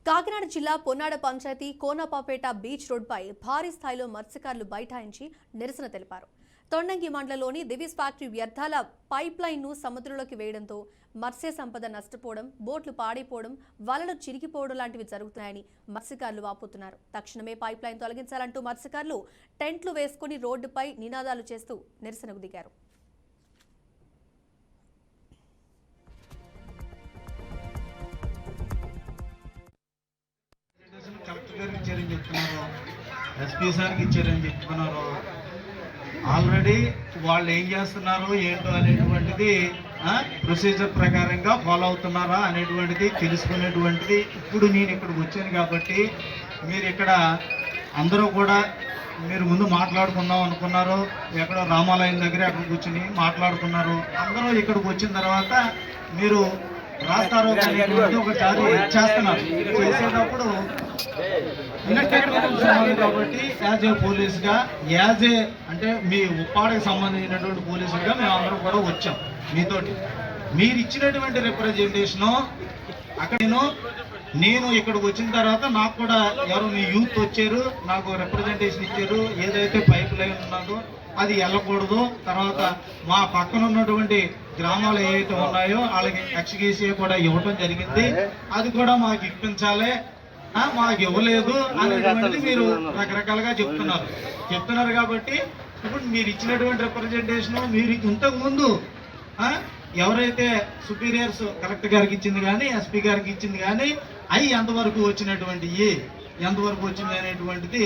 కాకినాడ జిల్లా పొన్నాడ పంచాయతీ కోనపాపేట బీచ్ రోడ్పై భారీ స్థాయిలో మత్స్యకారులు బైఠాయించి నిరసన తెలిపారు. తొండంగి మండలంలోని దివిస్ ఫ్యాక్టరీ వ్యర్థాల పైప్ లైన్ను సముద్రంలోకి వేయడంతో మత్స్య సంపద నష్టపోవడం, బోట్లు పాడైపోవడం, వలలు చిరిగిపోవడం లాంటివి జరుగుతున్నాయని మత్స్యకారులు వాపోతున్నారు. తక్షణమే పైప్ లైన్ తొలగించాలంటూ మత్స్యకారులు టెంట్లు వేసుకుని రోడ్డుపై నినాదాలు చేస్తూ నిరసనకు దిగారు. ఎస్పీ సార్కి ఇచ్చారని చెప్తున్నారు. ఆల్రెడీ వాళ్ళు ఏం చేస్తున్నారు ఏంటో అనేటువంటిది ప్రొసీజర్ ప్రకారంగా ఫాలో అవుతున్నారా అనేటువంటిది తెలుసుకునేటువంటిది ఇప్పుడు నేను ఇక్కడికి వచ్చాను కాబట్టి మీరు ఇక్కడ అందరూ కూడా మీరు ముందు మాట్లాడుకుందాం అనుకున్నారు. ఎక్కడో రామాలయం దగ్గర అక్కడ కూర్చుని మాట్లాడుకున్నారు. అందరూ ఇక్కడికి వచ్చిన తర్వాత మీరు రాస్తారు ఒకసారి చేస్తున్నారు. చేసేటప్పుడు కాబట్టి యాజ్ ఏ పోలీస్గా అంటే మీ ఉప్పాడకి సంబంధించినటువంటి పోలీసులుగా మేము అందరం కూడా వచ్చాం. మీతోటి మీరు ఇచ్చినటువంటి రిప్రజెంటేషను అక్కడ నేను ఇక్కడికి వచ్చిన తర్వాత నాకు కూడా ఎవరు మీ యూత్ వచ్చారు, నాకు రిప్రజెంటేషన్ ఇచ్చారు. ఏదైతే పైప్ లైన్ ఉన్నదో అది వెళ్ళకూడదు, తర్వాత మా పక్కన ఉన్నటువంటి గ్రామాలు ఏవైతే ఉన్నాయో వాళ్ళకి ఎక్స్గ్రేషియా కూడా ఇవ్వటం జరిగింది. అది కూడా మాకు ఇప్పించాలి, మాకు ఇవ్వలేదు అనేటువంటిది మీరు రకరకాలుగా చెప్తున్నారు కాబట్టి ఇప్పుడు మీరు ఇచ్చినటువంటి రిప్రజెంటేషన్ మీరు ఇంతకు ముందు ఎవరైతే సుపీరియర్స్ కలెక్టర్ గారికి ఇచ్చింది కానీ ఎస్పీ గారికి ఇచ్చింది కానీ అవి ఎంతవరకు వచ్చింది అనేటువంటిది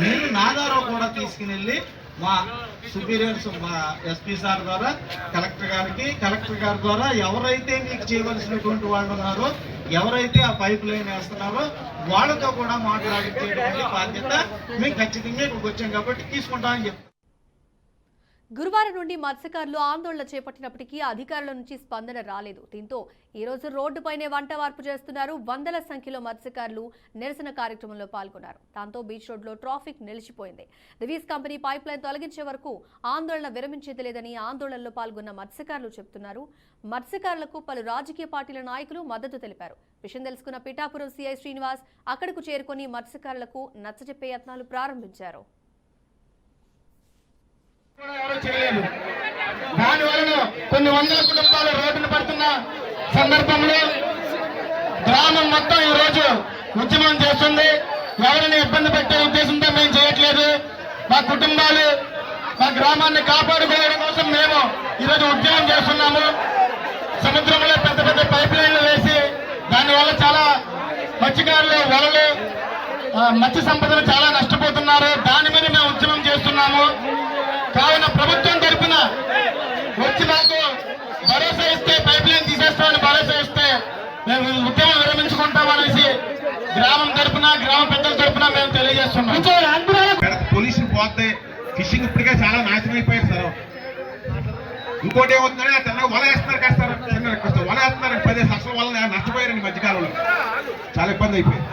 నేను నా ద్వారా కూడా తీసుకుని వెళ్ళి మా సుపీరియర్స్ మా ఎస్పీ సార్ ద్వారా కలెక్టర్ గారి ద్వారా ఎవరైతే మీకు చేయవలసినటువంటి వాళ్ళు ఉన్నారో, ఎవరైతే ఆ పైప్ లైన్ వేస్తున్నారో వాళ్ళతో కూడా మాట్లాడించేటువంటి బాధ్యత మేము ఖచ్చితంగా ఇక్కడికి వచ్చాం కాబట్టి తీసుకుంటామని చెప్తాం. గురువారం నుండి మత్స్యకారులు ఆందోళన చేపట్టినప్పటికీ అధికారుల నుంచి స్పందన రాలేదు. దీంతో ఈ రోజు రోడ్డుపైనే వంట వార్పు చేస్తున్నారు. వందల సంఖ్యలో మత్స్యకారులు నిరసన కార్యక్రమంలో పాల్గొన్నారు. దాంతో బీచ్ రోడ్లో ట్రాఫిక్ నిలిచిపోయింది. దివీస్ కంపెనీ పైప్ లైన్ తొలగించే వరకు ఆందోళన విరమించేది లేదని ఆందోళనలో పాల్గొన్న మత్స్యకారులు చెబుతున్నారు. మత్స్యకారులకు పలు రాజకీయ పార్టీల నాయకులు మద్దతు తెలిపారు. విషయం తెలుసుకున్న పిఠాపురం సిఐ శ్రీనివాస్ అక్కడకు చేరుకుని మత్స్యకారులకు నచ్చజెప్పే యత్నాలు ప్రారంభించారు. దానివలన కొన్ని వందల కుటుంబాలు రోడ్డున పడుతున్న సందర్భంలో గ్రామం మొత్తం ఈ రోజు ఉద్యమం చేస్తుంది. ఎవరిని ఇబ్బంది పెట్టే ఉద్దేశంతో మేము చేయట్లేదు. మా కుటుంబాలు మా గ్రామాన్ని కాపాడుకోవడం కోసం మేము ఈరోజు ఉద్యమం చేస్తున్నాము. సముద్రంలో పెద్ద పెద్ద పైప్ లైన్లు వేసి దానివల్ల చాలా మత్స్యకారులు వలలు మత్స్య సంపదను చాలా నష్టపోతున్నారు. దాని మీద మేము ఉద్యమం చేస్తున్నాము. కావున ప్రభుత్వం తరఫున వచ్చి మాకు భరోసా ఇస్తే పైప్ లైన్ తీసేస్తామని భరోసా ఇస్తే మేము ఉద్యమం విరమించుకుంటామనేసి గ్రామం తరఫున గ్రామ పెద్దల తరఫున మేము తెలియజేస్తున్నాం. పోలీసులు పోతే ఫిషింగ్ ఇప్పటికే చాలా నాశనం అయిపోయారు సార్. ఇంకోటి ఏమవుతుందంటే అతను వల వేస్తున్నారు, కాస్తారు వల వేస్తున్నారు. 10 లక్షల వల్ల నష్టపోయారండి మధ్యకాలంలో. చాలా ఇబ్బంది అయిపోయింది.